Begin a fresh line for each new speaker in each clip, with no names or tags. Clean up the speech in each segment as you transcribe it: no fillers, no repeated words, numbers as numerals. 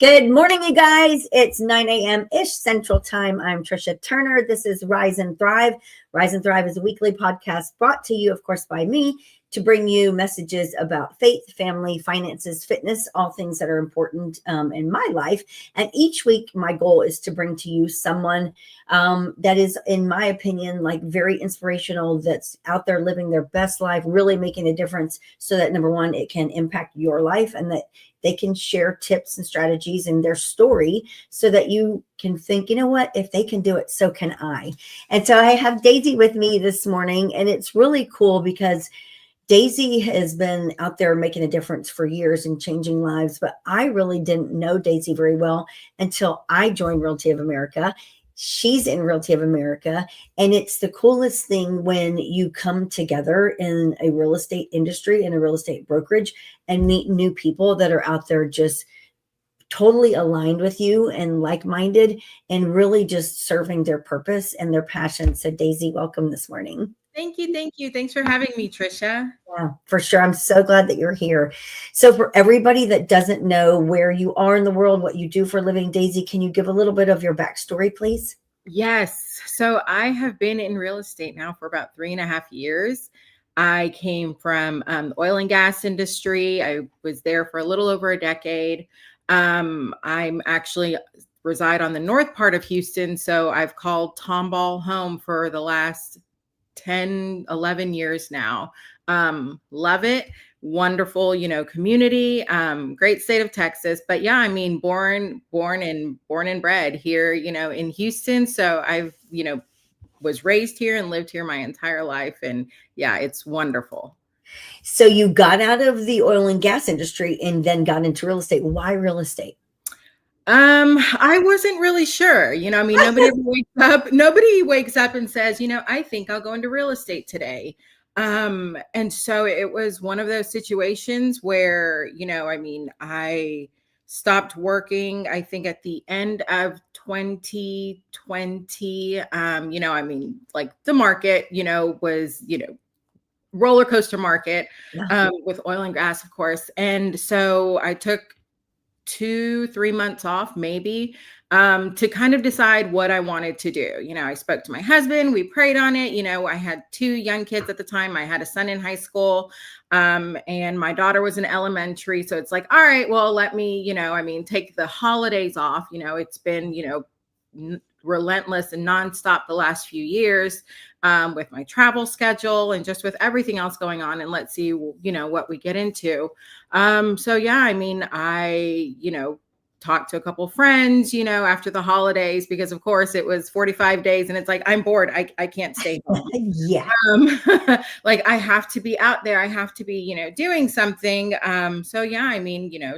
Good morning, you guys. It's 9 a.m.-ish Central Time. I'm Trisha Turner. This is Rise and Thrive. Rise and Thrive is a weekly podcast brought to you, of course, by me to bring you messages about faith, family, finances, fitness, all things that are important in my life. And each week, my goal is to bring to you someone that is, in my opinion, like very inspirational, that's out there living their best life, really making a difference so that, number one, it can impact your life and that they can share tips and strategies in their story so that you can think, you know what, if they can do it, so can I. And so I have Daisy with me this morning, and it's really cool because Daisy has been out there making a difference for years and changing lives, but I really didn't know Daisy very well until I joined Realty of America. She's in Realty of America, and it's the coolest thing when you come together in a real estate industry, in a real estate brokerage, and meet new people that are out there just totally aligned with you and like-minded and really just serving their purpose and their passion. So Daisy, welcome this morning.
Thank you. Thank you. Thanks for having me, Trisha.
Yeah, for sure. I'm so glad that you're here. So for everybody that doesn't know where you are in the world, what you do for a living, Daisy, can you give a little bit of your backstory, please?
Yes. So I have been in real estate now for about 3.5 years. I came from the oil and gas industry. I was there for a little over a decade. I'm actually reside on the north part of Houston. So I've called Tomball home for the last 10, 11 years now. Love it. Wonderful, community, great state of Texas. But yeah, I mean, born and bred here, in Houston. So I've, was raised here and lived here my entire life. And yeah, it's wonderful.
So you got out of the oil and gas industry and then got into real estate. Why real estate?
I wasn't really sure, nobody wakes up and says, I think I'll go into real estate today. And so it was one of those situations where, I stopped working, I think at the end of 2020, like the market, was, roller coaster market, with oil and gas, of course. And so I took 2-3 months off maybe to kind of decide what I wanted to do. I spoke to my husband, we prayed on it. I had 2 young kids at the time. I had a son in high school, and my daughter was in elementary. So it's like, all right, well, let me, take the holidays off. It's been, relentless and nonstop the last few years, with my travel schedule and just with everything else going on. And let's see, what we get into. So yeah, I talked to a couple friends, after the holidays, because of course it was 45 days and it's like, I'm bored. I can't stay home.
Yeah.
Like I have to be out there. I have to be, doing something. So yeah,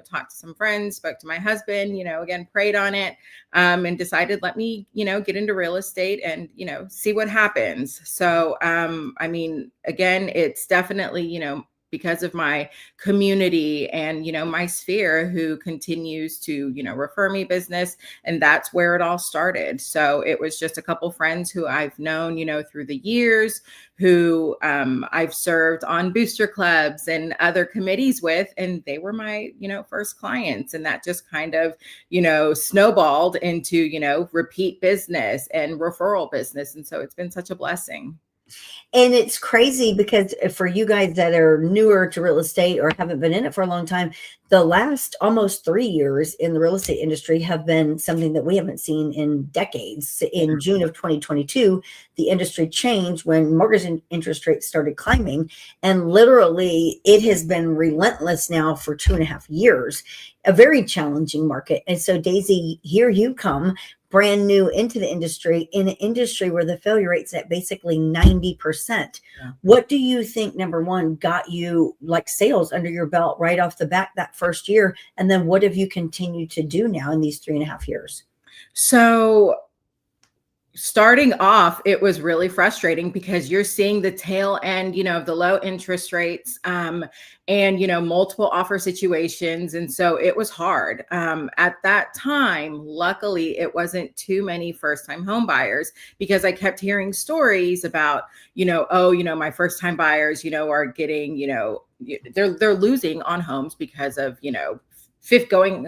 talked to some friends, spoke to my husband, again, prayed on it, and decided, let me, get into real estate and, see what happens. So, again, it's definitely, because of my community and, my sphere who continues to, refer me business. And that's where it all started. So it was just a couple friends who I've known, through the years, who I've served on booster clubs and other committees with, and they were my, first clients. And that just kind of, snowballed into, repeat business and referral business. And so it's been such a blessing.
And it's crazy because for you guys that are newer to real estate or haven't been in it for a long time, the last almost 3 years in the real estate industry have been something that we haven't seen in decades. In June of 2022, the industry changed when mortgage interest rates started climbing. And literally, it has been relentless now for 2.5 years, a very challenging market. And so, Daisy, here you come, brand new into the industry, in an industry where the failure rate's at basically 90%. Yeah. What do you think, number one, got you like sales under your belt right off the bat that first year? And then what have you continued to do now in these 3.5 years?
So starting off, it was really frustrating because you're seeing the tail end, of the low interest rates, and, multiple offer situations. And so it was hard. At that time, luckily, it wasn't too many first-time home buyers because I kept hearing stories about, my first-time buyers, are getting, they're losing on homes because of,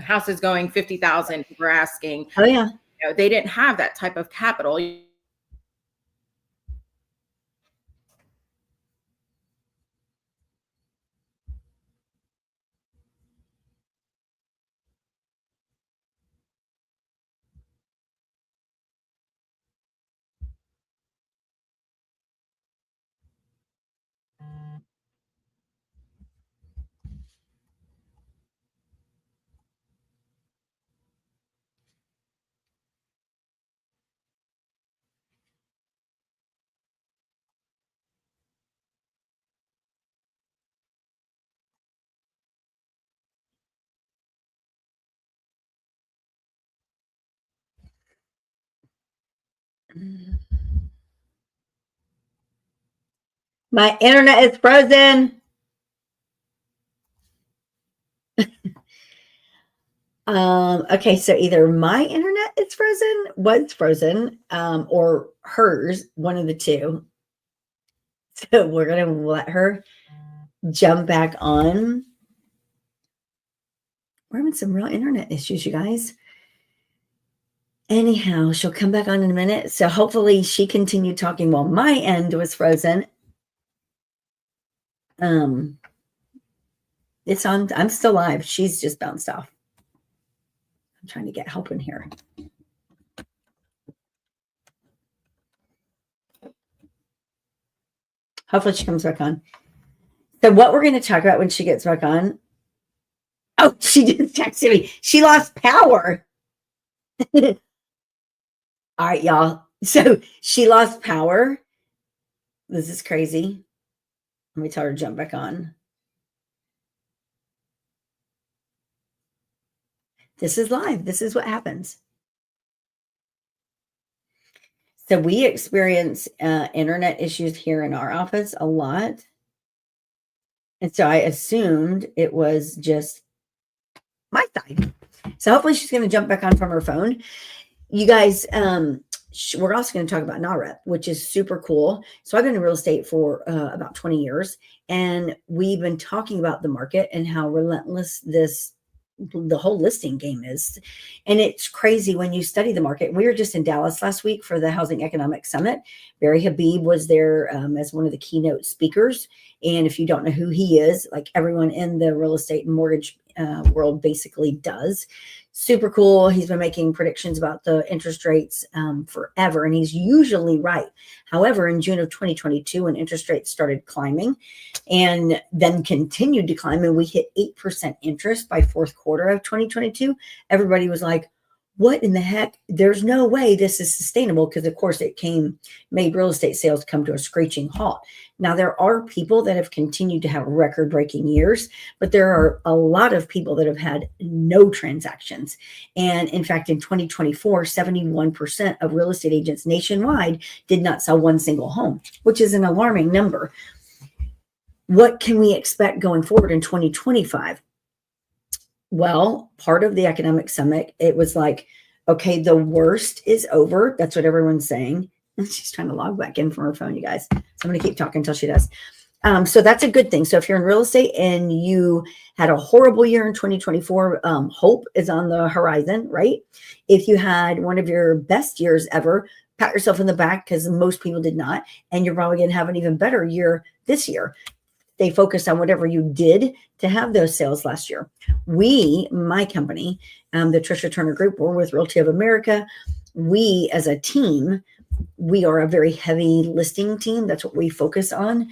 houses going 50,000, people are asking.
Oh yeah.
They didn't have that type of capital.
My internet is frozen. Okay, so either my internet is was frozen, or hers, one of the two. So we're gonna let her jump back on. We're having some real internet issues, you guys. Anyhow, she'll come back on in a minute. So hopefully she continued talking while my end was frozen. It's on. I'm still live. She's just bounced off. I'm trying to get help in here. Hopefully she comes back on. So what we're going to talk about when she gets back on. Oh, she just texted me. She lost power. All right, y'all. So she lost power. This is crazy. Let me tell her to jump back on. This is live. This is what happens. So we experience internet issues here in our office a lot. And so I assumed it was just my side. So hopefully she's going to jump back on from her phone. You guys, we're also going to talk about NAHREP, which is super cool. So I've been in real estate for about 20 years, and we've been talking about the market and how relentless the whole listing game is. And it's crazy when you study the market. We were just in Dallas last week for the Housing Economic Summit. Barry Habib was there as one of the keynote speakers. And if you don't know who he is, like everyone in the real estate and mortgage world basically does. Super cool. He's been making predictions about the interest rates forever, and he's usually right. However, in June of 2022, when interest rates started climbing and then continued to climb, and we hit 8% interest by fourth quarter of 2022, everybody was like, what in the heck? There's no way this is sustainable, because of course it made real estate sales come to a screeching halt. Now, there are people that have continued to have record-breaking years, but there are a lot of people that have had no transactions. And in fact, in 2024, 71% of real estate agents nationwide did not sell one single home, which is an alarming number. What can we expect going forward in 2025? Well, part of the economic summit, it was like, okay, the worst is over. That's what everyone's saying. She's trying to log back in from her phone, you guys. So I'm going to keep talking until she does. So that's a good thing. So if you're in real estate and you had a horrible year in 2024, hope is on the horizon, right? If you had one of your best years ever, pat yourself in the back, because most people did not. And you're probably going to have an even better year this year. Stay focused on whatever you did to have those sales last year. My company, the Trisha Turner Group, we're with Realty of America. We as a team, we are a very heavy listing team. That's what we focus on.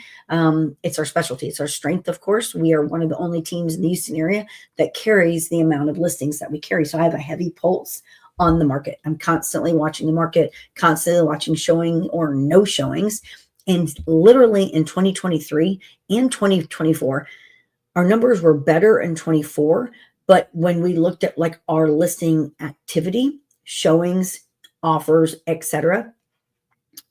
It's our specialty. It's our strength, of course. We are one of the only teams in the Houston area that carries the amount of listings that we carry. So I have a heavy pulse on the market. I'm constantly watching the market, constantly watching showing or no showings. And literally in 2023 and 2024, our numbers were better in 24. But when we looked at like our listing activity, showings, offers, etc.,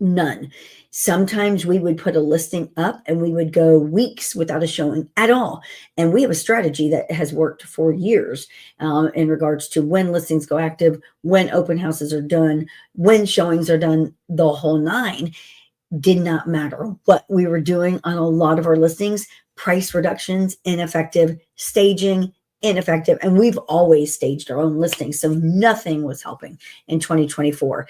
none. Sometimes we would put a listing up and we would go weeks without a showing at all. And we have a strategy that has worked for years in regards to when listings go active, when open houses are done, when showings are done, the whole nine. Did not matter what we were doing on a lot of our listings. price reductions, ineffective, staging, ineffective. And we've always staged our own listings. So nothing was helping in 2024.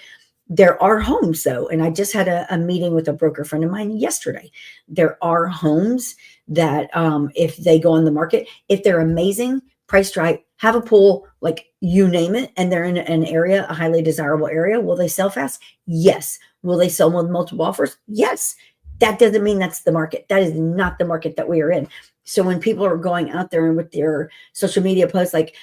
There are homes though, and I just had a meeting with a broker friend of mine yesterday. There are homes that if they go on the market, if they're amazing, priced right, have a pool, like you name it, and they're in an area, a highly desirable area, will they sell fast? Yes. Will they sell with multiple offers? Yes. That doesn't mean that's the market. That is not the market that we are in. So when people are going out there and with their social media posts like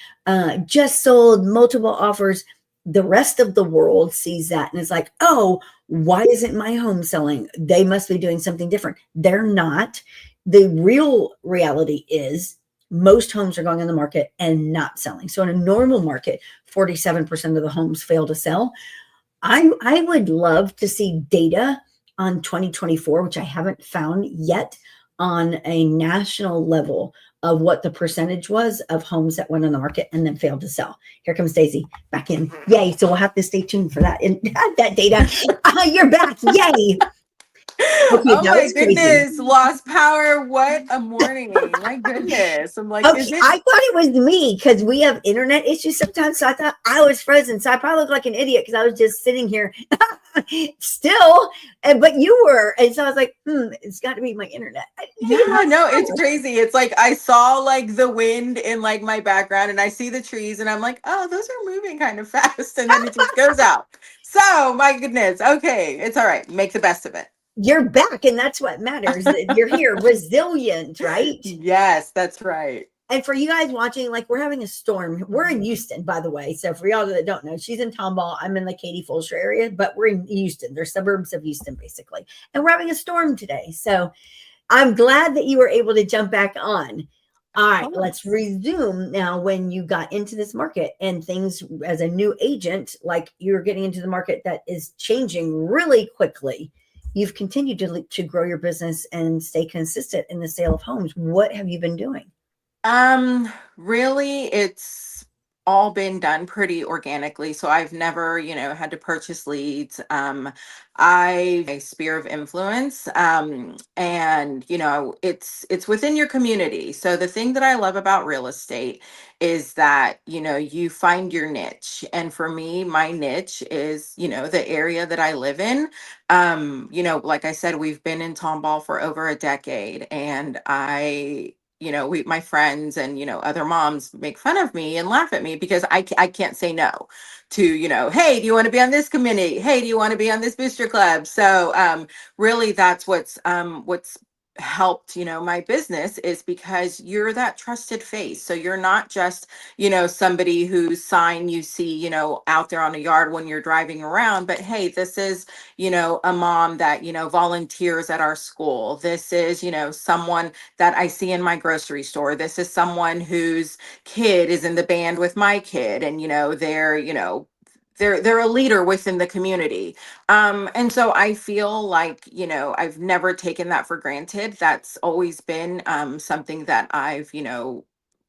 just sold, multiple offers, the rest of the world sees that and is like, oh, why isn't my home selling? They must be doing something different. They're not. The real reality is most homes are going on the market and not selling. So in a normal market, 47% of the homes fail to sell. I would love to see data on 2024, which I haven't found yet, on a national level of what the percentage was of homes that went on the market and then failed to sell. Here comes Daisy back in. Yay. So we'll have to stay tuned for that. And that data. You're back. Yay.
Okay, oh my goodness, crazy. Lost power. What a morning. My goodness. I'm like,
okay, I thought it was me because we have internet issues sometimes. So I thought I was frozen. So I probably looked like an idiot because I was just sitting here still, but you were. And so I was like, it's got to be my internet.
Yeah, no, it's crazy. It's like I saw like the wind in like my background and I see the trees and I'm like, oh, those are moving kind of fast. And then it just goes out. So my goodness. Okay. It's all right. Make the best of it.
You're back, and that's what matters. You're here, resilient, right?
Yes, that's right.
And for you guys watching, like we're having a storm. We're in Houston, by the way. So for y'all that don't know, she's in Tomball. I'm in the Katy Fulsher area, but we're in Houston. They're suburbs of Houston, basically. And we're having a storm today. So I'm glad that you were able to jump back on. All right, let's resume now. When you got into this market and things as a new agent, like you're getting into the market that is changing really quickly. You've continued to grow your business and stay consistent in the sale of homes. What have you been doing?
Really, it's all been done pretty organically. So I've never, had to purchase leads. I a sphere of influence. And it's within your community. So the thing that I love about real estate is that, you find your niche. And for me, my niche is, the area that I live in. Like I said, we've been in Tomball for over a decade, and my friends and, other moms make fun of me and laugh at me because I can't say no to, hey, do you want to be on this committee? Hey, do you want to be on this booster club? So really that's what's helped my business, is because you're that trusted face. So you're not just somebody whose sign you see out there on a yard when you're driving around, but hey, this is a mom that volunteers at our school. This is someone that I see in my grocery store. This is someone whose kid is in the band with my kid, and they're a leader within the community. And so I feel like, I've never taken that for granted. That's always been something that I've,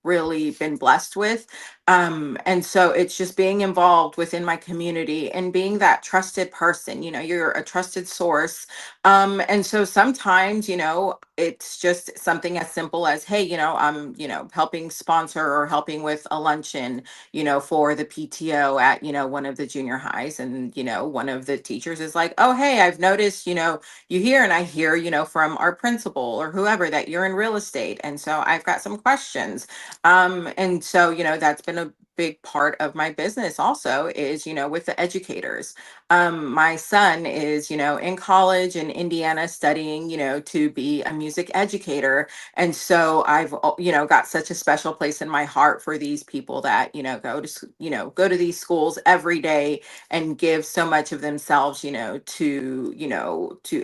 really been blessed with. And so it's just being involved within my community and being that trusted person. You're a trusted source. And so sometimes, it's just something as simple as, hey, I'm, helping sponsor or helping with a luncheon, for the PTO at, one of the junior highs. And, one of the teachers is like, oh, hey, I've noticed, you here, and I hear, from our principal or whoever that you're in real estate. And so I've got some questions. And so, that's been a big part of my business also, is, with the educators. My son is, in college in Indiana studying, to be a music educator. And so I've, got such a special place in my heart for these people that, go to these schools every day and give so much of themselves, to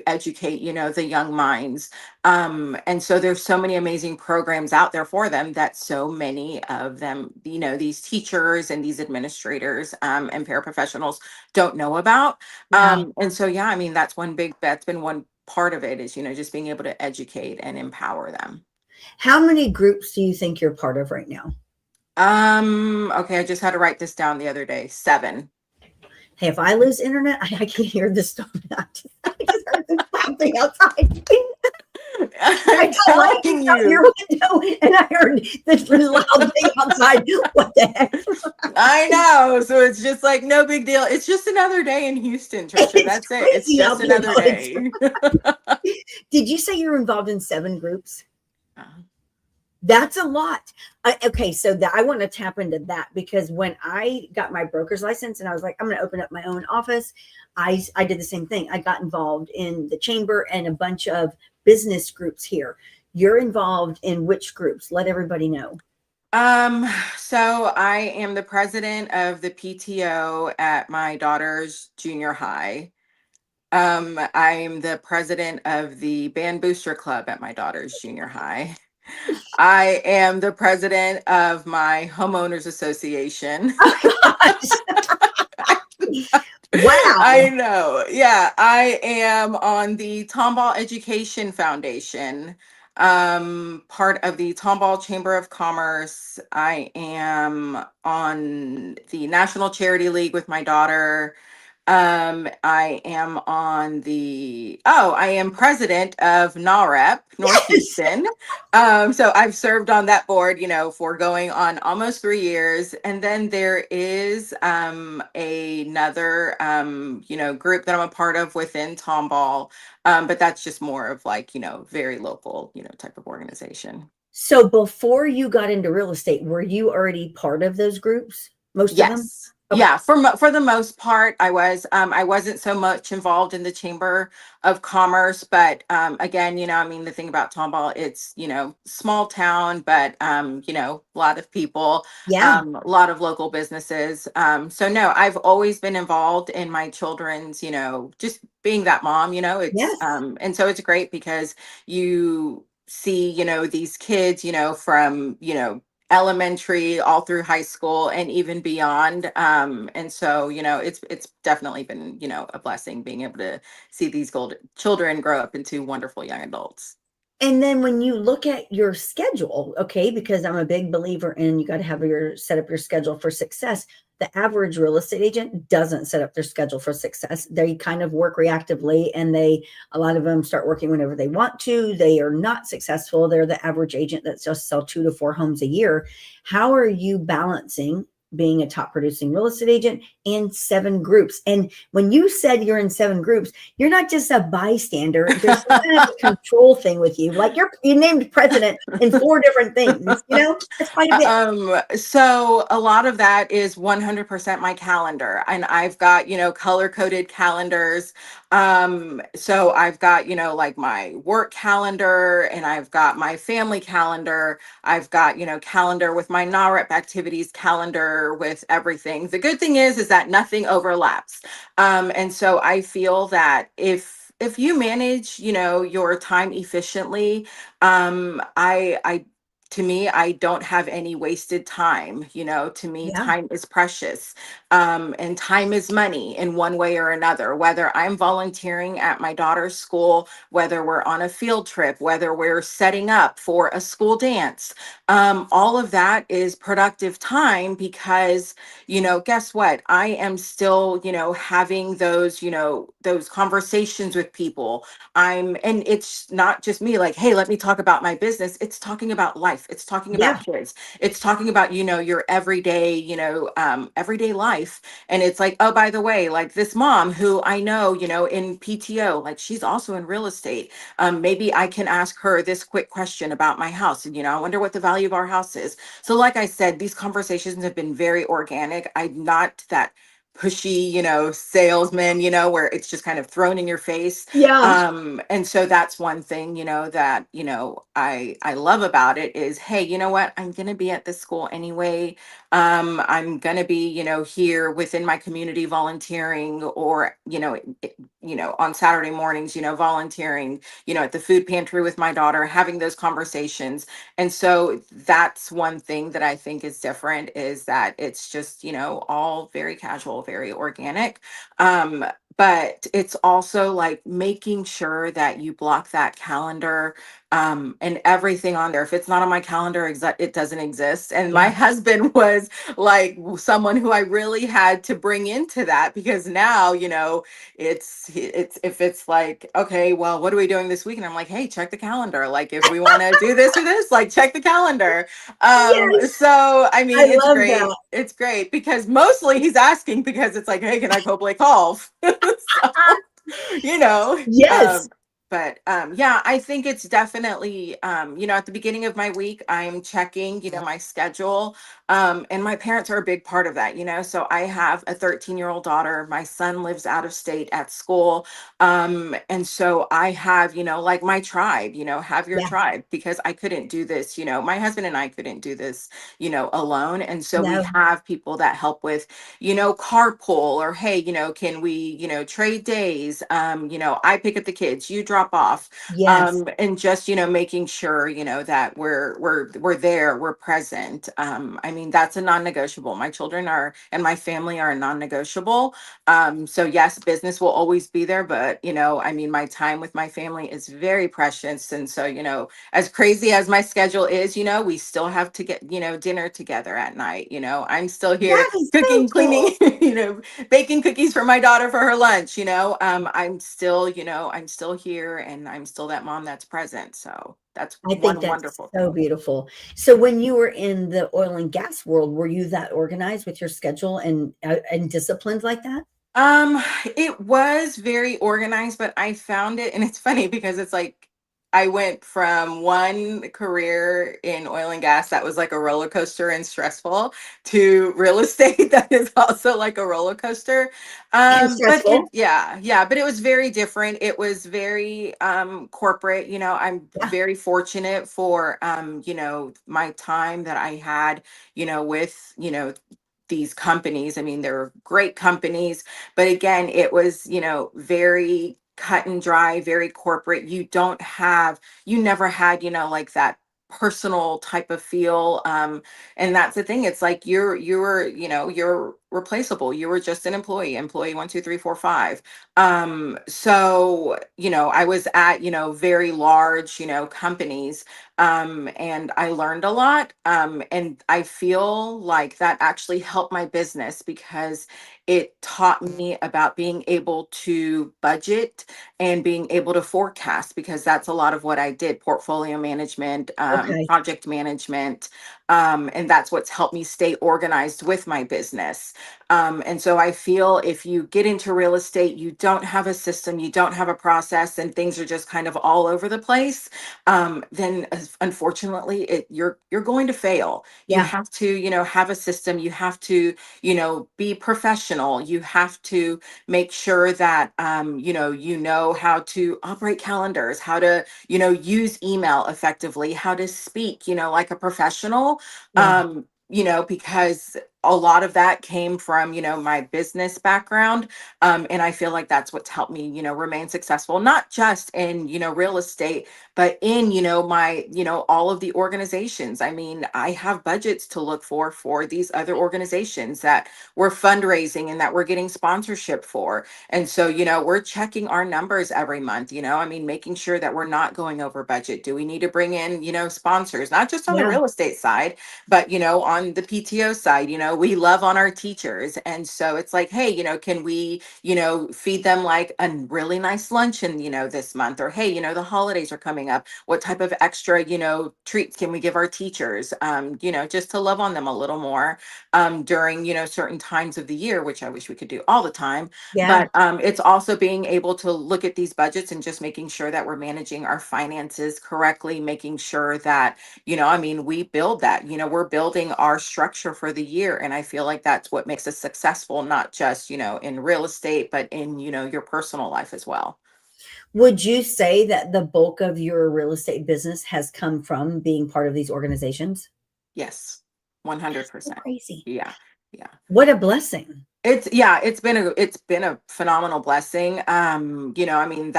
educate, the young minds. And so there's so many amazing programs out there for them that so many of them, these teachers and these administrators and paraprofessionals don't know about. And so, yeah, I mean, that's been one part of it, is, just being able to educate and empower them.
How many groups do you think you're part of right now?
Okay, I just had to write this down the other day. 7.
Hey, if I lose internet, I can't hear this stuff. I just heard this clapping outside.
I'm
I got
telling
lightning out your
you.
window and I heard this loud thing outside. What the heck?
I know. So it's just like no big deal. It's just another day in Houston, Trisha.
It's
That's it. It's
crazy
just
out there
another
though. It's,
day.
did you say you're involved in 7 groups?
Uh,
That's a lot. Okay, so I want to tap into that because when I got my broker's license and I was like, I'm going to open up my own office, I did the same thing. I got involved in the chamber and a bunch of business groups here. You're involved in which groups? Let everybody know.
Um, so I am the president of the PTO at my daughter's junior high. I am the president of the band booster club at my daughter's junior high. I am the president of my homeowners association.
Oh gosh.
I
Wow.
know. Yeah, I am on the Tomball Education Foundation, part of the Tomball Chamber of Commerce. I am on the National Charity League with my daughter. I am on I am president of NAHREP, North
Yes.
Houston. So I've served on that board, for going on almost 3 years. And then there is another group that I'm a part of within Tomball. But that's just more of like, very local, type of organization.
So before you got into real estate, were you already part of those groups? Most of them?
Yes.
Okay.
Yeah, for the most part, I was. I wasn't so much involved in the Chamber of Commerce, but again, I mean, the thing about Tomball, it's small town, but a lot of people,
Yeah.
a lot of local businesses. So no, I've always been involved in my children's, just being that mom. It's
Yes.
and so it's great because you see, these kids, from elementary all through high school and even beyond, and so it's definitely been a blessing being able to see these golden children grow up into wonderful young adults.
And then when you look at your schedule, okay, because I'm a big believer in you got to have your set up your schedule for success. The average real estate agent doesn't set up their schedule for success. They kind of work reactively and a lot of them start working whenever they want to. They are not successful. They're the average agent that just sell 2 to 4 homes a year. How are you balancing being a top producing real estate agent and 7 groups? And when you said you're in 7 groups, you're not just a bystander. There's some kind of a control thing with you. Like you named president in 4 different things, that's quite a bit.
So a lot of that is 100% my calendar, and I've got, color coded calendars. So I've got, like my work calendar, and I've got my family calendar. I've got, calendar with my NAHREP activities, calendar with everything. The good thing is that nothing overlaps. And so I feel that if you manage, your time efficiently, I to me, I don't have any wasted time. To me,
Yeah.
time is precious. And time is money in one way or another, whether I'm volunteering at my daughter's school, whether we're on a field trip, whether we're setting up for a school dance. All of that is productive time because, guess what? I am still, having those conversations with people. And it's not just me like, hey, let me talk about my business. It's talking about life. It's talking
Yeah.
about kids. It's talking about, your everyday, everyday life. And it's like, oh, by the way, like this mom who I know, in PTO, like she's also in real estate. Maybe I can ask her this quick question about my house. And, I wonder what the value of our house is. So like I said, these conversations have been very organic. I'm not that pushy, salesman, where it's just kind of thrown in your face.
Yeah.
And so that's one thing, that, I love about it is, hey, you know what? I'm going to be at this school anyway. I'm going to be, here within my community volunteering or, on Saturday mornings, volunteering, at the food pantry with my daughter, having those conversations. And so that's one thing that I think is different is that it's just, all very casual, very organic. But it's also like making sure that you block that calendar and everything on there. If it's not on my calendar, it doesn't exist. And my husband was like someone who I really had to bring into that, because now, it's if it's like, okay, well, what are we doing this week? And I'm like, hey, check the calendar. Like, if we want to do this or this, like, check the calendar.
Yes.
So I mean,
I
it's
love
great.
that.
It's great because mostly he's asking because it's like, hey, can I go play golf? So, you know,
Yes.
but yeah, I think it's definitely, at the beginning of my week, I'm checking, my schedule. And my parents are a big part of that, so I have a 13-year-old daughter. My son lives out of state at school. And so I have, like my tribe, have your
Yeah.
tribe, because I couldn't do this, my husband and I couldn't do this, alone. And so we
No.
have people that help with, carpool, or hey, can we, trade days? I pick up the kids, you drop off.
Yes.
And just, making sure, that we're there, we're present. I mean, that's a non-negotiable. My children are, and my family are a non-negotiable. So yes, business will always be there, but I mean, my time with my family is very precious. And so, as crazy as my schedule is, we still have to get, dinner together at night. I'm still here
That is so
cooking, cleaning,
cool.
baking cookies for my daughter for her lunch. I'm still, I'm still here, and I'm still that mom that's present. So that's
I think
one
that's
wonderful
so
thing.
beautiful. So when you were in the oil and gas world, were you that organized with your schedule and disciplined like that?
Um, it was very organized, but I found it, and it's funny because it's like I went from one career in oil and gas that was like a roller coaster and stressful, to real estate that is also like a roller coaster.
And
But
stressful?
yeah, but it was very different. It was very corporate. I'm
Yeah.
very fortunate for my time that I had, with, these companies. I mean, they're great companies, but again, it was, very cut and dry, very corporate. You never had, like that personal type of feel. And that's the thing. It's like you're replaceable. You were just an employee 1, 2, 3, 4, 5. So, I was at, very large, companies, and I learned a lot. And I feel like that actually helped my business, because it taught me about being able to budget and being able to forecast, because that's a lot of what I did: portfolio management,
Okay.
project management. And that's what's helped me stay organized with my business. And so I feel if you get into real estate, you don't have a system, you don't have a process, and things are just kind of all over the place, then unfortunately you're going to fail. You
Yeah.
have to, have a system. You have to, be professional. You have to make sure that you know how to operate calendars, how to, use email effectively, how to speak, like a professional.
Yeah.
Because a lot of that came from, my business background. And I feel like that's what's helped me, remain successful, not just in, real estate, but in, my, all of the organizations. I mean, I have budgets to look for these other organizations that we're fundraising and that we're getting sponsorship for. And so, we're checking our numbers every month, I mean, making sure that we're not going over budget. Do we need to bring in, sponsors, not just on the
Yeah.
real estate side, but, on the PTO side? We love on our teachers. And so it's like, hey, can we, feed them like a really nice luncheon, this month? Or, hey, the holidays are coming up. What type of extra, treats can we give our teachers, just to love on them a little more, during, certain times of the year, which I wish we could do all the time.
Yeah.
But it's also being able to look at these budgets and just making sure that we're managing our finances correctly, making sure that, I mean, we build that, we're building our structure for the year. And I feel like that's what makes us successful, not just, in real estate, but in, your personal life as well.
Would you say that the bulk of your real estate business has come from being part of these organizations?
Yes,
So
100%.
crazy.
Yeah. Yeah.
What a blessing.
It's been a phenomenal blessing. I mean,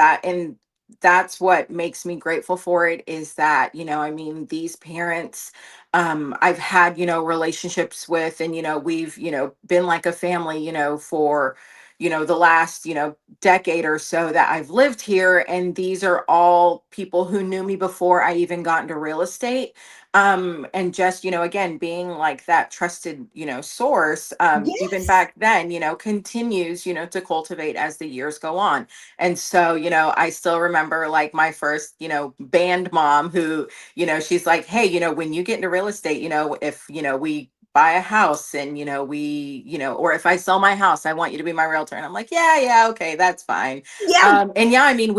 that's what makes me grateful for it, is that, I mean, these parents, I've had, relationships with, and, we've, been like a family, for, the last, decade or so that I've lived here. And these are all people who knew me before I even got into real estate. And just, again, being like that trusted, source, even
Yes.
back then, continues, to cultivate as the years go on. And so, I still remember like my first, band mom who, she's like, hey, when you get into real estate, if, we buy a house and, or if I sell my house, I want you to be my realtor. And I'm like, yeah, okay, that's fine.
Yeah.
And yeah, I mean,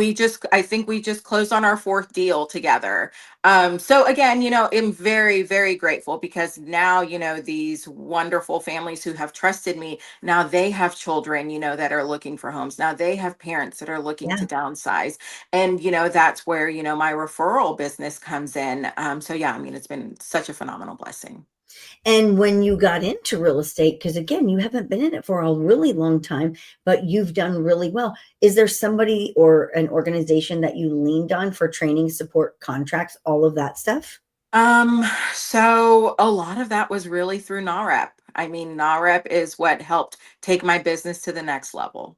I think we just closed on our fourth deal together. So again, I'm very, very grateful because now, these wonderful families who have trusted me, now they have children, that are looking for homes. Now they have parents that are looking to
Yeah.
downsize. And, that's where, my referral business comes in. So yeah, I mean, it's been such a phenomenal blessing.
And when you got into real estate, because again, you haven't been in it for a really long time, but you've done really well. Is there somebody or an organization that you leaned on for training, support, contracts, all of that stuff?
Um, so a lot of that was really through NAHREP. I mean, NAHREP is what helped take my business to the next level.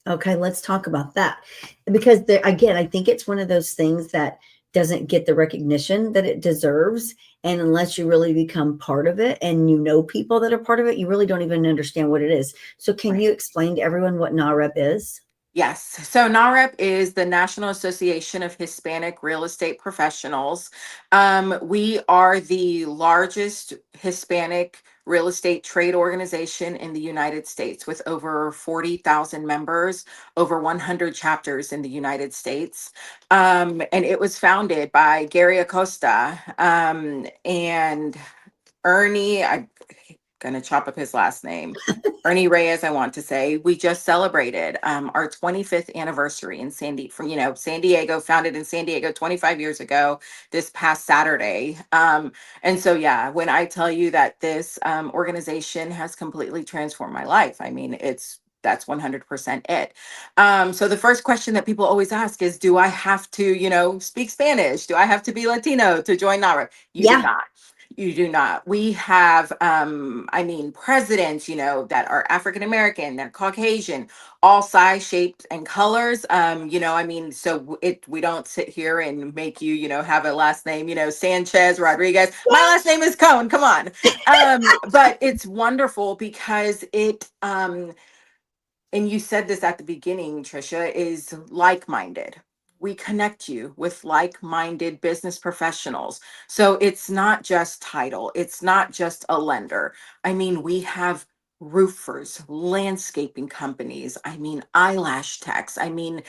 Okay, let's talk about that. Because again, I think it's one of those things that doesn't get the recognition that it deserves. And unless you really become part of it and you know people that are part of it, you really don't even understand what it is. So, can
Right.
you explain to everyone what NAREP is?
Yes. So NAHREP is the National Association of Hispanic Real Estate Professionals. We are the largest Hispanic real estate trade organization in the United States with over 40,000 members, over 100 chapters in the United States. And it was founded by Gary Acosta and Ernie, I'm gonna chop up his last name. Ernie Reyes, I want to say. We just celebrated our 25th anniversary in from San Diego, founded in San Diego 25 years ago, this past Saturday. And so yeah, when I tell you that this organization has completely transformed my life, I mean that's 100% it. So the first question that people always ask is, do I have to, speak Spanish? Do I have to be Latino to join NARA? You do
Yeah.
not. You do not. We have, I mean, presidents, that are African American, that are Caucasian, all size, shapes, and colors. I mean, so we don't sit here and make you, have a last name, Sanchez, Rodriguez. My last name is Cohn. Come on. But it's wonderful because and you said this at the beginning, Trisha, is like-minded. We connect you with like-minded business professionals. So it's not just title, it's not just a lender. I mean, we have roofers, landscaping companies, I mean, eyelash techs. I mean,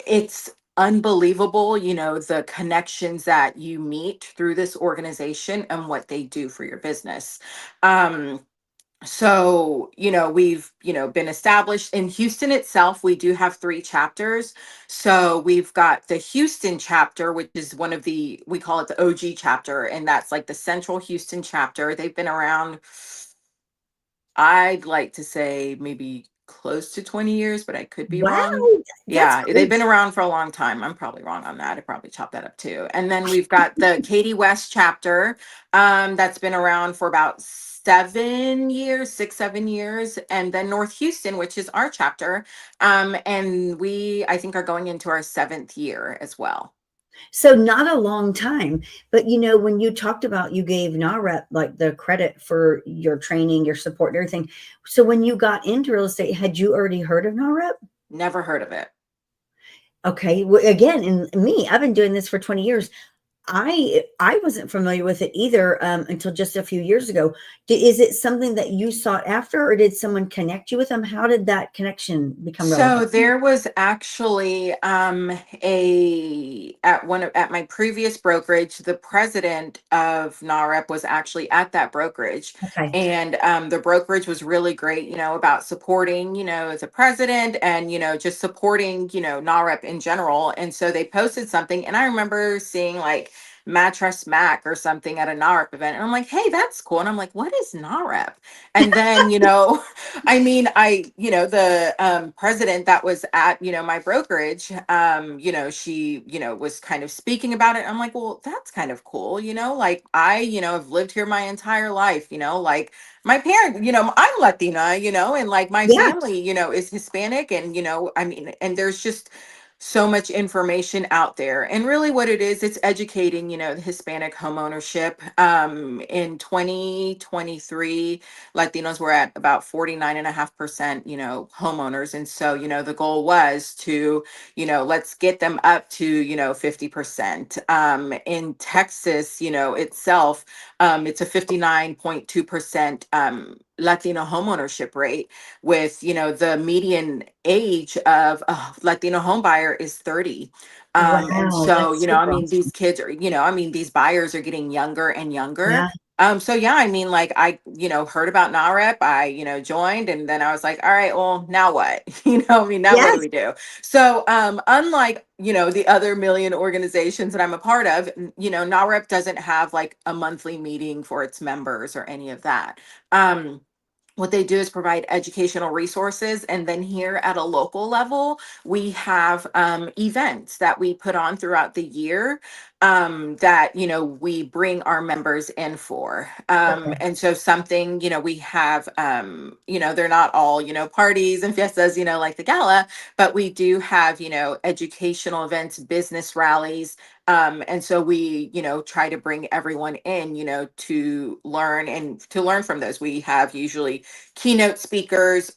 it's unbelievable, the connections that you meet through this organization and what they do for your business. Um, so we've been established in Houston itself. We do have three chapters. So we've got the Houston chapter, which is one of we call it the OG chapter, and that's like the Central Houston chapter. They've been around, I'd like to say maybe close to 20 years, but I could be wrong.
Wow. That's
Yeah, they've been
crazy.
around for a long time. I'm probably wrong on that. I probably chopped that up too. And then we've got the Katy West chapter, that's been around for about 7 years, 6, 7 years. And then North Houston, which is our chapter. And I think, are going into our seventh year as well.
So not a long time, but when you talked about you gave NAREP like the credit for your training, your support, and everything. So when you got into real estate, had you already heard of NAREP?
Never heard of it.
Okay. Well, again, in me, I've been doing this for 20 years. I wasn't familiar with it either until just a few years ago. Is it something that you sought after, or did someone connect you with them? How did that connection become
So
relevant?
there was actually a at my previous brokerage, the president of NAHREP was actually at that brokerage.
Okay.
And the brokerage was really great, about supporting, the president and, just supporting, NAHREP in general. And so they posted something, and I remember seeing like Mattress Mac or something at a NAHREP event. And I'm like, hey, that's cool. And I'm like, what is NAHREP? And then, I mean, the president that was at, my brokerage, she, was kind of speaking about it. I'm like, well, that's kind of cool. Like I, have lived here my entire life, like my parents, I'm Latina, and like my
Yeah.
family, is Hispanic. And, I mean, and there's just so much information out there. And really what it is, it's educating, the Hispanic home ownership. In 2023, Latinos were at about 49.5%, homeowners. And so, the goal was to, let's get them up to, 50%. In Texas, itself, it's a 59.2% Latino homeownership rate, with the median age of a Latino home buyer is 30. And
Wow,
so,
that's
I
super
mean,
awesome.
these kids are, I mean, these buyers are getting younger and younger.
Yeah.
So yeah, I mean, like I, heard about NAHREP, I, joined, and then I was like, all right, well, now what? I mean, now what do
Yes.
we do? So, unlike, the other million organizations that I'm a part of, NAHREP doesn't have like a monthly meeting for its members or any of that. What they do is provide educational resources. And then here at a local level, we have events that we put on throughout the year, that, we bring our members in for.
Okay.
And so something, we have, they're not all, parties and fiestas, like the gala, but we do have, educational events, business rallies. And so we, try to bring everyone in, to learn from those. We have usually keynote speakers,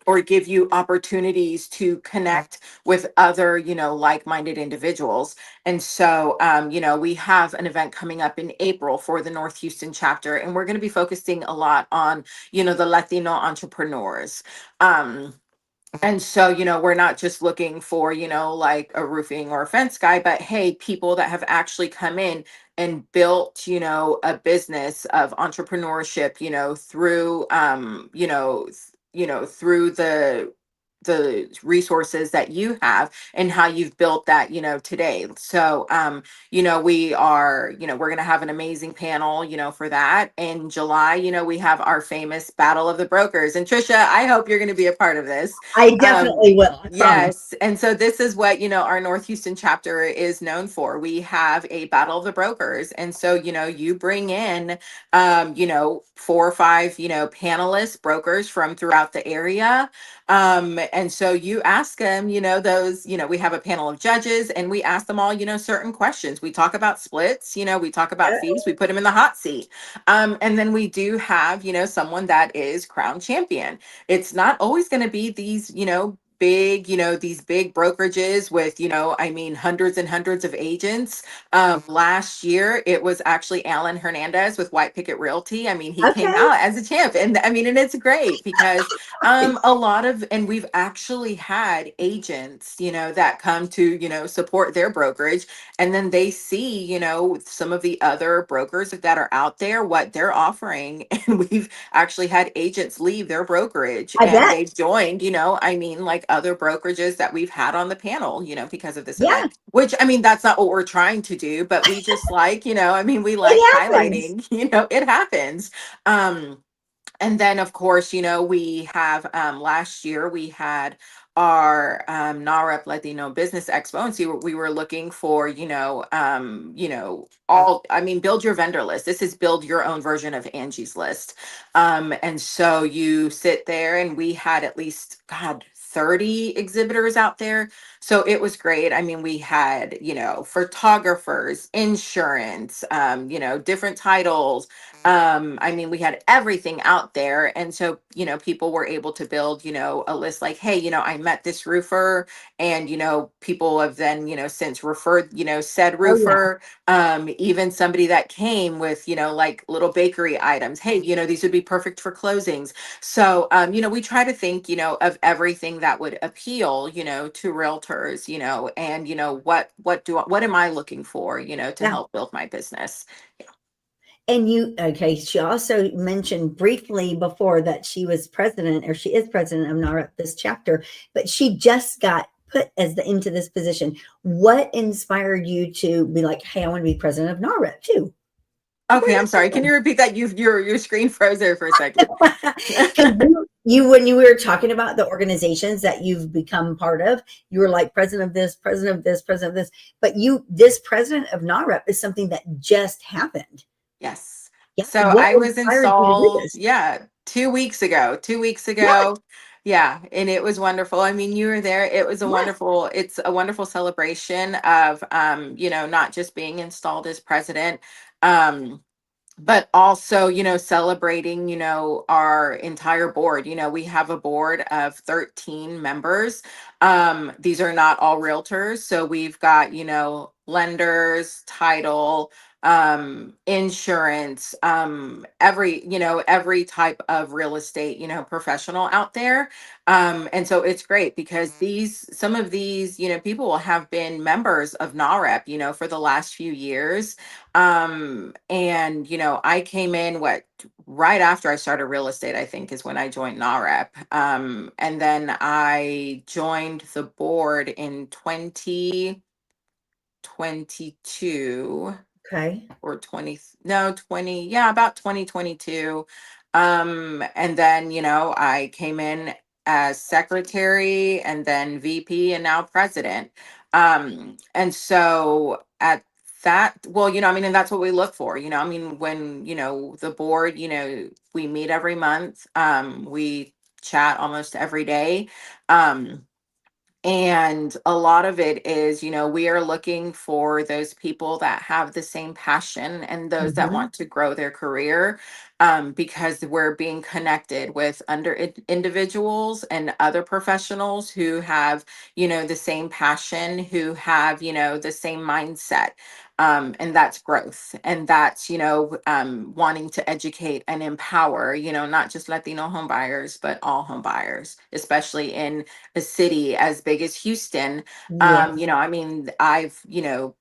or give you opportunities to connect with other, like-minded individuals. And so, we have an event coming up in April for the North Houston chapter, and we're going to be focusing a lot on, the Latino entrepreneurs. And so, we're not just looking for, like a roofing or a fence guy, but hey, people that have actually come in and built, a business of entrepreneurship, through, through the resources that you have and how you've built that, today. So, we are, we're going to have an amazing panel, for that. In July, we have our famous Battle of the Brokers. And Trisha, I hope you're going to be a part of this.
I definitely will. I promise.
Yes. And so this is what, our North Houston chapter is known for. We have a Battle of the Brokers. And so, you bring in, 4 or 5, panelists, brokers from throughout the area. And so you ask them, those, we have a panel of judges, and we ask them all, certain questions. We talk about splits, we talk about fees, we put them in the hot seat. And then we do have, someone that is crown champion. It's not always going to be these, big, these big brokerages with, I mean, hundreds and hundreds of agents. Last year, it was actually Alan Hernandez with White Picket Realty. I mean, he came
Okay.
out as a champ. And I mean, and it's great because a lot of, and we've actually had agents, that come to, support their brokerage. And then they see, some of the other brokers that are out there, what they're offering. And we've actually had agents leave their brokerage
I
and
bet.
they've joined, I mean, like other brokerages that we've had on the panel, because of this
Yeah,
event, which I mean, that's not what we're trying to do, but we just like, I mean, we like
it happens.
highlighting, it happens. And then of course, we have, last year we had our NAHREP Latino Business Expo, and so we were looking for, all, I mean, build your vendor list. This is build your own version of Angie's List. And so you sit there, and we had at least, God, 30 exhibitors out there. So it was great. I mean, we had, photographers, insurance, different titles. I mean, we had everything out there. And so, people were able to build, a list like, hey, I met this roofer, and, people have then, since referred, said
Oh yeah.
roofer, even somebody that came with, like little bakery items. Hey, these would be perfect for closings. So, we try to think, of everything that would appeal, to realtors, and, what am I looking for, to
Yeah.
help build my business?
And okay, she also mentioned briefly before that she was president, or she is president of NAHREP this chapter, but she just got put into this position. What inspired you to be like, hey, I want to be president of NAHREP too?
Okay, I'm sorry. Can you repeat that? Your screen froze there for a second.
When you were talking about the organizations that you've become part of, you were like president of this, president of this, president of this, but this president of NAHREP is something that just happened.
Yes.
Yeah.
So
What
I was
inspired you to do
installed,
this?
yeah, 2 weeks ago. 2 weeks
Yeah.
ago. Yeah. And it was wonderful. I mean, you were there. It was
Yeah.
it's a wonderful celebration of not just being installed as president. Um, but also, celebrating, our entire board. We have a board of 13 members. These are not all realtors. So we've got, lenders, title, insurance, every type of real estate, professional out there. And so it's great because some of these, people have been members of NAHREP, for the last few years. And I came in right after I started real estate, I think is when I joined NAHREP. And then I joined the board in 2022
Okay.
or 20, no, 20, yeah, about 2022. And then, I came in as secretary and then VP and now president. And so at that, well, I mean, and that's what we look for, I mean, when, the board, we meet every month, we chat almost every day. And a lot of it is, we are looking for those people that have the same passion and those that
Mhm.
want to grow their career, because we're being connected with individuals and other professionals who have, the same passion, who have, the same mindset. And that's growth. And that's, wanting to educate and empower, not just Latino home buyers, but all home buyers, especially in a city as big as Houston.
Yeah.
I mean, I've,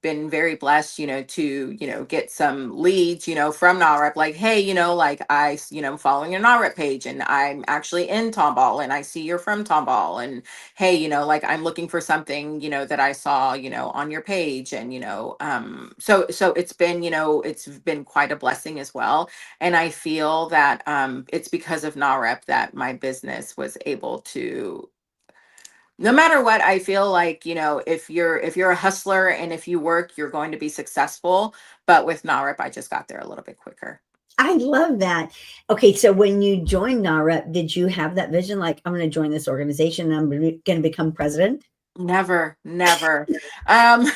been very blessed, to, get some leads, from NAHREP, like, hey, like I'm following your NAHREP page and I'm actually in Tomball and I see you're from Tomball. And hey, like I'm looking for something, that I saw, on your page. And, so it's been quite a blessing as well. And I feel that it's because of NAHREP that my business was able to, no matter what, I feel like, if you're a hustler and if you work, you're going to be successful. But with NAHREP, I just got there a little bit quicker.
I love that. Okay, so when you joined NAHREP, did you have that vision like I'm going to join this organization and I'm going to become president?
Never, never. Um,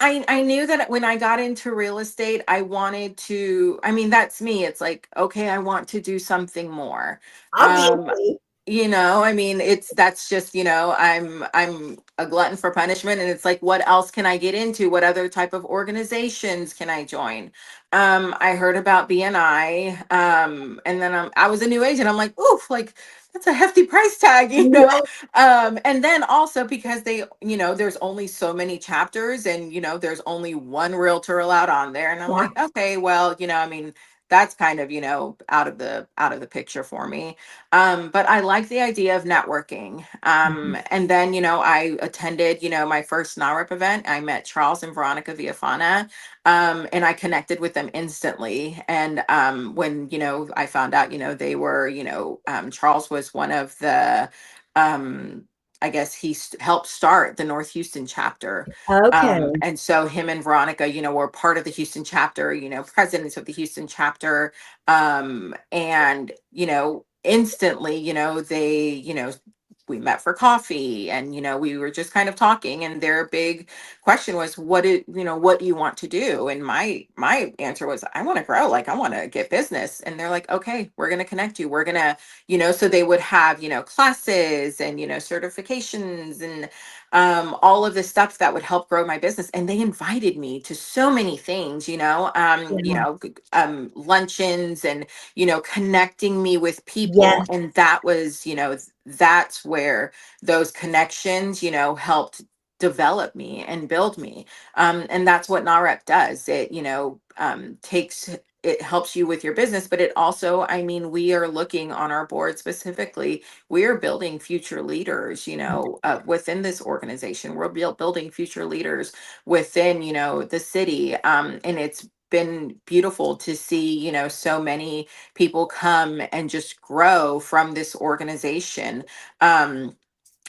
I knew that when I got into real estate, I wanted to, I mean, that's me. It's like, okay, I want to do something more. Um,
Obviously.
I mean, that's just, I'm a glutton for punishment. And it's like, what else can I get into? What other type of organizations can I join? I heard about BNI. And then I was a new agent. I'm like, oof, like that's a hefty price tag,
Yeah.
and then also because there's only so many chapters and, there's only one realtor allowed on there. And I'm
Yeah.
like, okay, well, I mean, that's kind of, out of the picture for me. But I like the idea of networking.
Mhm.
And then, I attended, my first NAREP event. I met Charles and Veronica Villafana, and I connected with them instantly. And when, I found out, they were, Charles was one of the, um, I guess helped start the North Houston chapter.
Okay.
And so him and Veronica, were part of the Houston chapter, presidents of the Houston chapter. And, instantly, we met for coffee and, we were just kind of talking, and their big question was, what do you want to do? And my answer was, I want to grow, like I want to get business. And they're like, okay, we're going to connect you. We're going to, so they would have, classes and, certifications and all of this stuff that would help grow my business. And they invited me to so many things,
Yeah.
luncheons and, connecting me with people.
Yes.
And that was, that's where those connections, helped develop me and build me. And that's what NAREP does. It, it helps you with your business, but it also, I mean, we are looking on our board specifically, we are building future leaders, within this organization. We're building future leaders within, the city. And it's been beautiful to see, so many people come and just grow from this organization.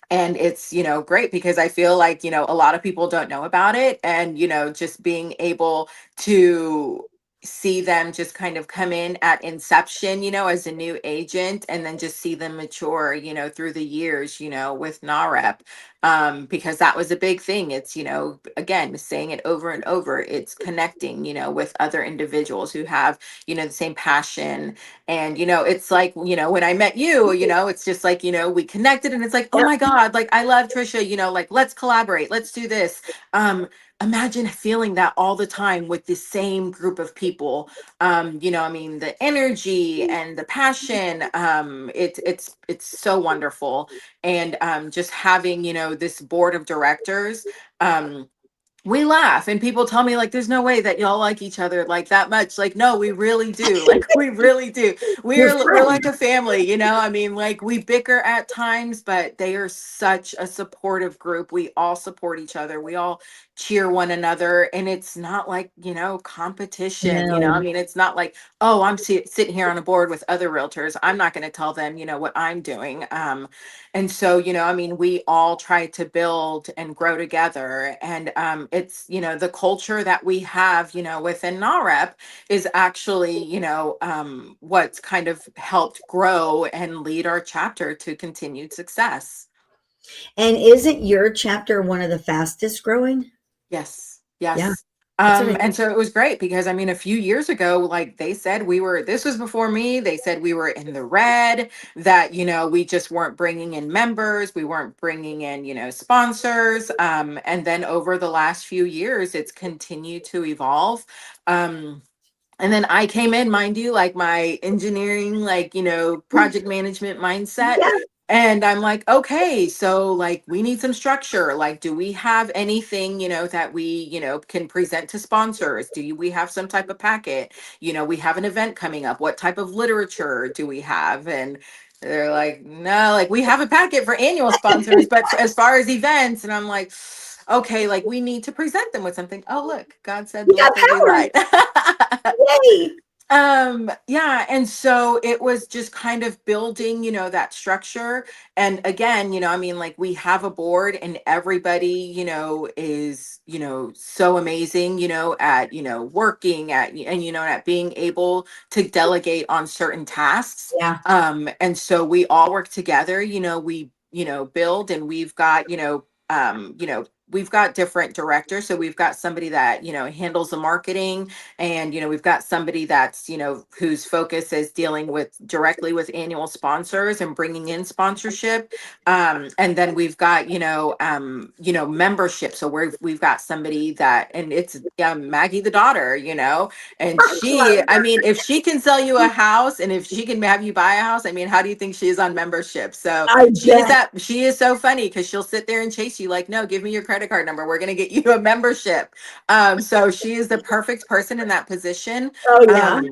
And it's, great because I feel like, a lot of people don't know about it. And, just being able to see them just kind of come in at inception, as a new agent, and then just see them mature, through the years, with NAHREP. Because that was a big thing. It's, again, saying it over and over, it's connecting, with other individuals who have, the same passion. And, it's like, when I met you, it's just like, we connected and it's like, oh
Yep.
my God, like I love Trisha, like let's collaborate, let's do this. Imagine feeling that all the time with the same group of people. I mean, the energy and the passion, it's so wonderful. And just having, this board of directors, we laugh and people tell me like there's no way that y'all like each other like that much. Like, no, we really do. Like, we really do.
You're
We're
friends.
like a family, I mean, like, we bicker at times, but they are such a supportive group. We all support each other, we all cheer one another, and it's not like, competition. I
No.
mean, it's not like, oh, I'm sitting here on a board with other realtors, I'm not going to tell them, what I'm doing. And so, I mean, we all try to build and grow together. And it's, the culture that we have, within NAHREP is actually, what's kind of helped grow and lead our chapter to continued success.
And isn't your chapter one of the fastest growing?
Yes.
Yeah.
Yes.
That's what I
And so it was great because I mean, a few years ago, like they said, this was before me, they said we were in the red, that, we just weren't bringing in members, we weren't bringing in, sponsors. And then over the last few years, it's continued to evolve. And then I came in, mind you, like my engineering, like, project management mindset.
yeah.
And I'm like, okay, so like we need some structure. Like, do we have anything, that we, can present to sponsors? We have some type of packet? We have an event coming up. What type of literature do we have? And they're like, no, like we have a packet for annual sponsors, but as far as events, and I'm like, okay, like we need to present them with something. Oh, look, God said,
We
let
got
there be
power.
light.
Yay.
Yeah, and so it was just kind of building, that structure. And again, I mean, like we have a board and everybody, is, so amazing, at, working at, and, at being able to delegate on certain tasks.
Yeah.
And so we all work together, we, build, and we've got, we've got different directors. So we've got somebody that, handles the marketing, and, we've got somebody that's, whose focus is dealing with directly with annual sponsors and bringing in sponsorship. And then we've got, membership. So we've got somebody that, and it's Maggie, the daughter, and she, I mean, if she can sell you a house and if she can have you buy a house, I mean, how do you think she is on membership? So
I bet.
she is so funny because she'll sit there and chase you like, no, give me your credit card number. We're going to get you a membership. So she is the perfect person in that position.
Oh, yeah.
Um,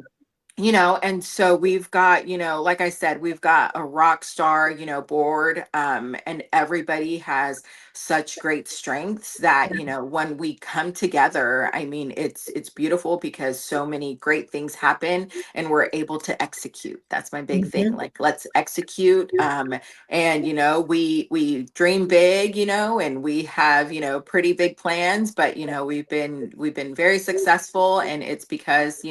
and so we've got, like I said, we've got a rock star, board, and everybody has such great strengths that, when we come together, I mean, it's beautiful because so many great things happen and we're able to execute. That's my big thing.
Mhm.
Like, let's execute. And, we dream big, and we have, pretty big plans, but, we've been very successful, and it's because,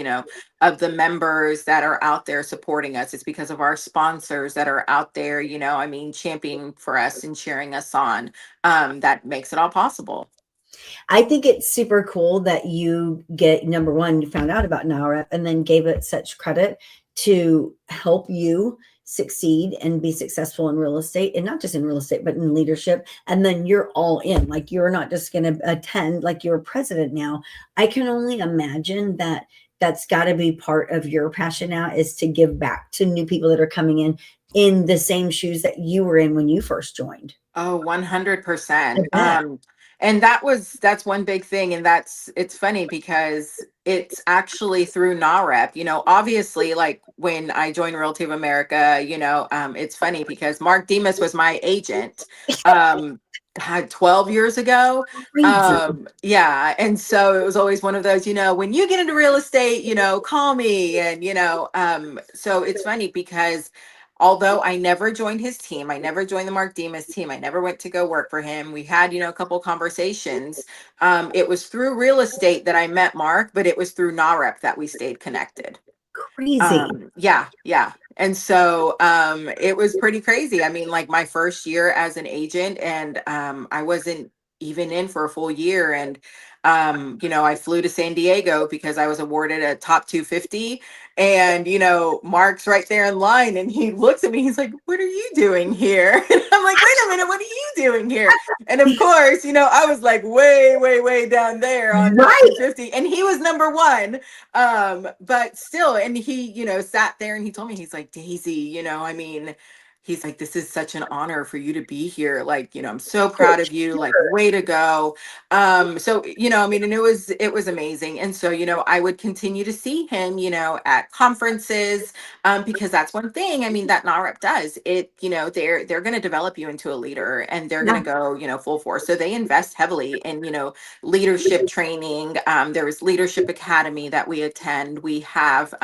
of the members that are out there supporting us. It's because of our sponsors that are out there, I mean, championing for us and cheering us on. That makes it all possible.
I think it's super cool that you get number one, you found out about NAHREP and then gave it such credit to help you succeed and be successful in real estate, and not just in real estate, but in leadership. And then you're all in, like you're not just going to attend, like you're president now. I can only imagine that that's got to be part of your passion now, is to give back to new people that are coming in the same shoes that you were in when you first joined.
Oh,
I
100%.
bet.
And that's one big thing. And it's funny because it's actually through NAHREP, obviously, like when I joined Realty of America, it's funny because Mark Demas was my agent. God, 12 years ago.
Crazy.
Yeah. And so it was always one of those, when you get into real estate, call me. And, so it's funny because although I never joined his team, I never joined the Mark Demas team, I never went to go work for him. We had, a couple conversations. It was through real estate that I met Mark, but it was through NAHREP that we stayed connected.
Crazy.
Yeah, yeah. And so it was pretty crazy. I mean, like my first year as an agent, and I wasn't even in for a full year. And I flew to San Diego because I was awarded a top 250. And Mark's right there in line, and he looks at me. He's like, "What are you doing here?" And I'm like, "Wait a minute, what are you doing here?" And of course, I was like way, way, way down there on top
Right.
250, and he was number one. But still, and he, sat there and he told me, he's like, "Daisy, I mean, he's like, this is such an honor for you to be here. Like, I'm so
For
proud of you, like,
sure.
way to go." So, I mean, and it was amazing. And so, I would continue to see him, at conferences, because that's one thing, I mean, that NAREP does it, they're going to develop you into a leader, and they're going
Yeah.
to go, full force. So they invest heavily in, leadership training. There was Leadership Academy that we attend. We have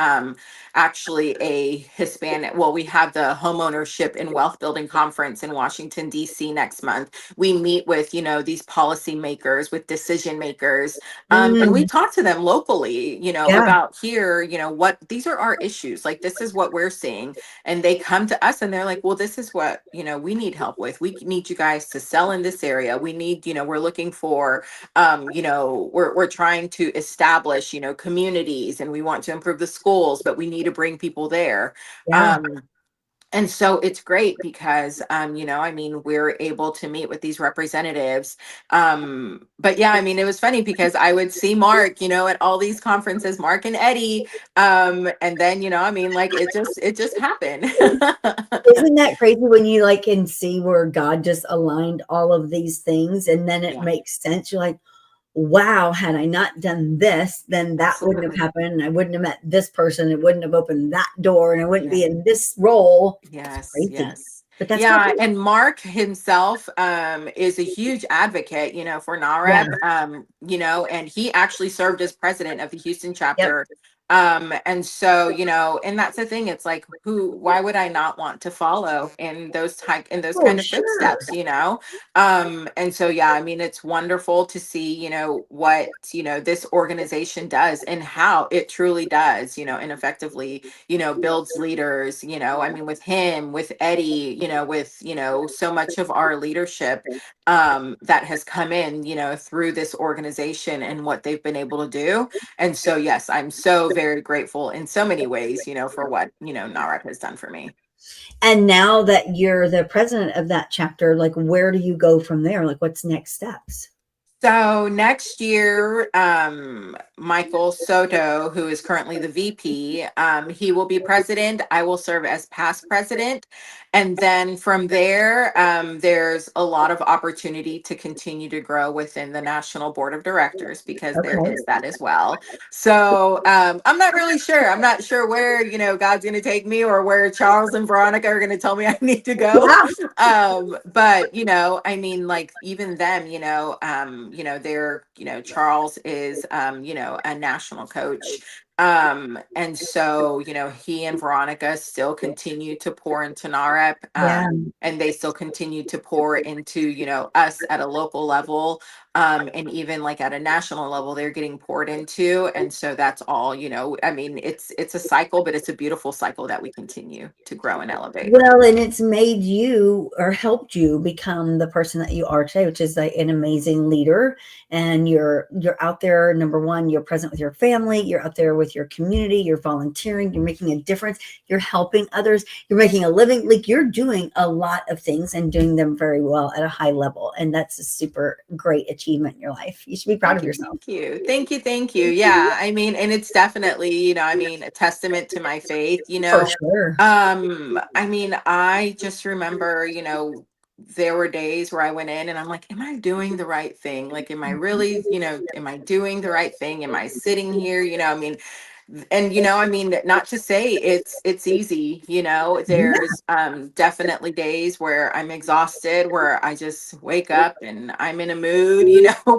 actually a Hispanic, well, we have the Homeownership and Wealth Building Conference in Washington, D.C. next month. We meet with, these policy makers, with decision makers, and we
Mm,
talk to them locally,
yeah.
about here, what these are our issues. Like, this is what we're seeing. And they come to us and they're like, "Well, this is what, we need help with. We need you guys to sell in this area. We need, we're looking for, we're trying to establish, communities, and we want to improve the schools, but we need to bring people there."
Yeah.
um and so it's great because I mean, we're able to meet with these representatives. But yeah, I mean, it was funny because I would see Mark, at all these conferences, Mark and Eddie, and then, I mean, like, it just happened.
Isn't that crazy when you like can see where God just aligned all of these things and then it
Yeah,
makes sense? You're like, wow, had I not done this, then that wouldn't have
absolutely.
happened. And I wouldn't have met this person. It wouldn't have opened that door and I wouldn't
Yeah.
be in this role. It's
Yes,
crazy.
yes.
But that's God.
Yeah, and Mark himself is a huge advocate, for
Yeah.
NAREP, and he actually served as president of the Houston
Yep.
chapter. And so, and that's the thing, it's like, why would I not want to follow in those
Oh,
kind of
sure.
footsteps, And so, yeah, I mean, it's wonderful to see, what, this organization does and how it truly does, and effectively, builds leaders, I mean, with him, with Eddie, with, so much of our leadership that has come in, through this organization and what they've been able to do. And so, yes, I'm so very grateful in so many ways, for what, NAREP has done for me.
And now that you're the president of that chapter, like where do you go from there? Like what's next steps?
So next year, Michael Soto, who is currently the VP, he will be president. I will serve as past president. And then from there, there's a lot of opportunity to continue to grow within the National Board of Directors, because there
Okay.
is that as well. So I'm not really sure. I'm not sure where, God's going to take me, or where Charles and Veronica are going to tell me I need to go.
Yeah.
But I mean, like, even them, they're, Charles is, a national coach. And so, he and Veronica still continue to pour into NAREP,
Yeah.
and they still continue to pour into, us at a local level. And even like at a national level, they're getting poured into. And so that's all, I mean, it's a cycle, but it's a beautiful cycle that we continue to grow and elevate.
Well, and it's made you or helped you become the person that you are today, which is like an amazing leader. And you're out there. Number one, you're present with your family. You're out there with your community. You're volunteering. You're making a difference. You're helping others. You're making a living. Like you're doing a lot of things and doing them very well at a high level. And that's a super great achievement in your life. You should be proud of
Oh,
yourself.
thank you. Thank you. Thank you. Yeah. I mean, and it's definitely, I mean, a testament to my faith,
For sure.
I mean, I just remember, there were days where I went in and I'm like, am I doing the right thing? Like, am I really, am I doing the right thing? Am I sitting here? I mean, and I mean, not to say it's easy, there's definitely days where I'm exhausted, where I just wake up and I'm in a mood,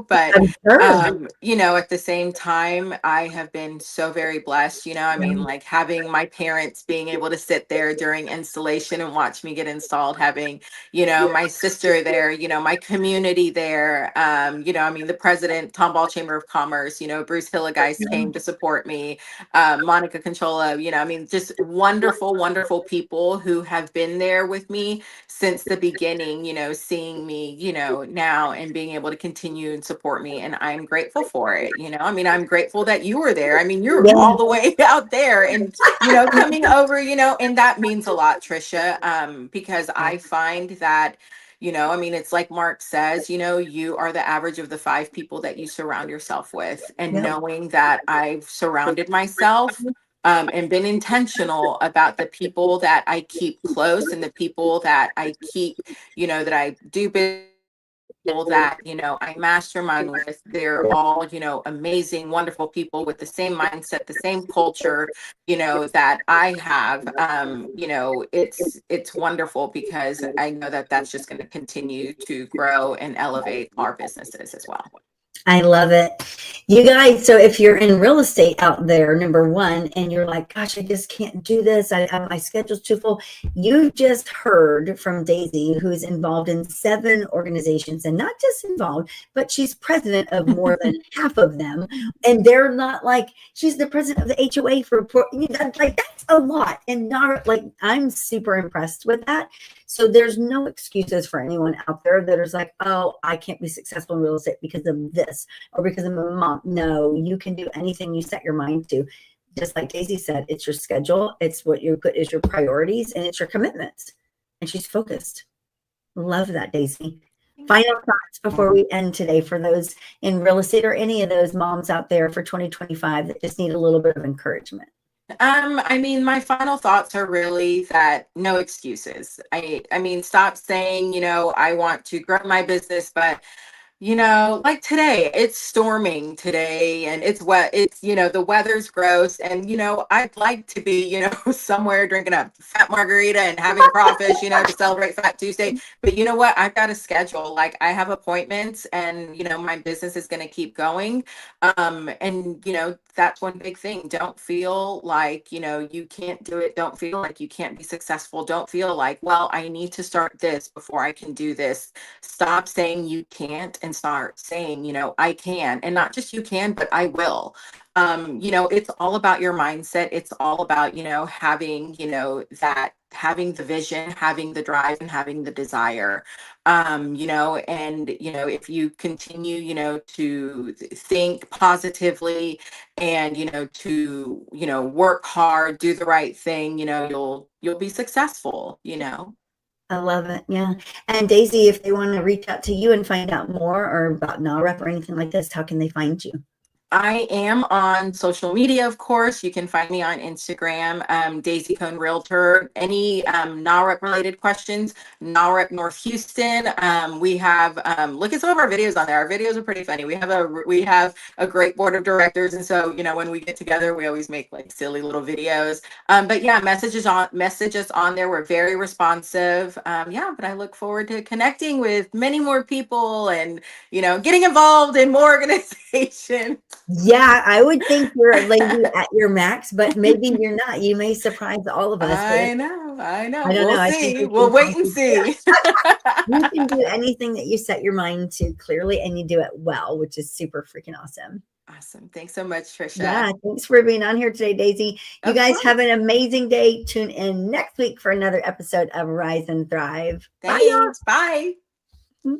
but
I'm sure.
at the same time, I have been so very blessed, I mean, like having my parents being able to sit there during installation and watch me get installed, having, my sister there, my community there, I mean, the president, Tomball Chamber of Commerce, Bruce Hilligeist came to support me, Monica Conchola, I mean, just wonderful, wonderful people who have been there with me since the beginning, seeing me, now and being able to continue and support me. And I'm grateful for it. I mean, I'm grateful that you were there. I mean, you're
Yeah.
all the way out there and, coming over, and that means a lot, Trisha, because I find that, I mean, it's like Mark says, you are the average of the 5 people that you surround yourself with. And
Yep.
knowing that I've surrounded myself and been intentional about the people that I keep close and the people that I keep, that I do business that I mastermind with, they're all amazing, wonderful people with the same mindset, the same culture that I have. It's wonderful because I know that that's just going to continue to grow and elevate our businesses as well.
I love it. You guys, so if you're in real estate out there, number one, and you're like, gosh, I just can't do this. My schedule's too full. You just heard from Daisy, who's involved in 7 organizations, and not just involved, but she's president of more than half of them. And they're not like, she's the president of the HOA for, like, that's a lot. And not like, I'm super impressed with that. So there's no excuses for anyone out there that is like, oh, I can't be successful in real estate because of this or because I'm a mom. No, you can do anything you set your mind to. Just like Daisy said, it's your schedule, it's what you put as your priorities, and it's your commitments. And she's focused. Love that, Daisy. Final thoughts before we end today for those in real estate or any of those moms out there for 2025 that just need a little bit of encouragement.
I mean, my final thoughts are really that no excuses. I mean, stop saying, I want to grow my business, but like today, it's storming today and it's wet. It's, the weather's gross. And, I'd like to be, somewhere drinking a fat margarita and having crawfish, to celebrate Fat Tuesday. But you know what? I've got a schedule. Like I have appointments and, my business is going to keep going. And, that's one big thing. Don't feel like, you can't do it. Don't feel like you can't be successful. Don't feel like, well, I need to start this before I can do this. Stop saying you can't and start saying, I can, and not just you can, but I will. It's all about your mindset. It's all about, having, having the vision, having the drive, and having the desire. And, if you continue, to think positively and, to, work hard, do the right thing, you'll be successful,
I love it. Yeah. And Daisy, if they want to reach out to you and find out more or about NAHREP or anything like this, how can they find you?
I am on social media, of course. You can find me on Instagram, Daisy Cohn Realtor. Any NAHREP related questions, NAHREP North Houston. We have look at some of our videos on there. Our videos are pretty funny. We have a great board of directors, and so when we get together, we always make like silly little videos. But yeah, messages on there. We're very responsive. But I look forward to connecting with many more people and getting involved in more organization.
Yeah, I would think you're a lady at your max, but maybe you're not. You may surprise all of us.
I know.
I don't
We'll
know. I think
see. We'll wait and see.
you can do anything that you set your mind to clearly, and you do it well, which is super freaking awesome.
Awesome. Thanks so much, Trisha.
Yeah, thanks for being on here today, Daisy. You guys have an amazing day. Tune in next week for another episode of Rise and Thrive.
Thanks. Bye.
Bye.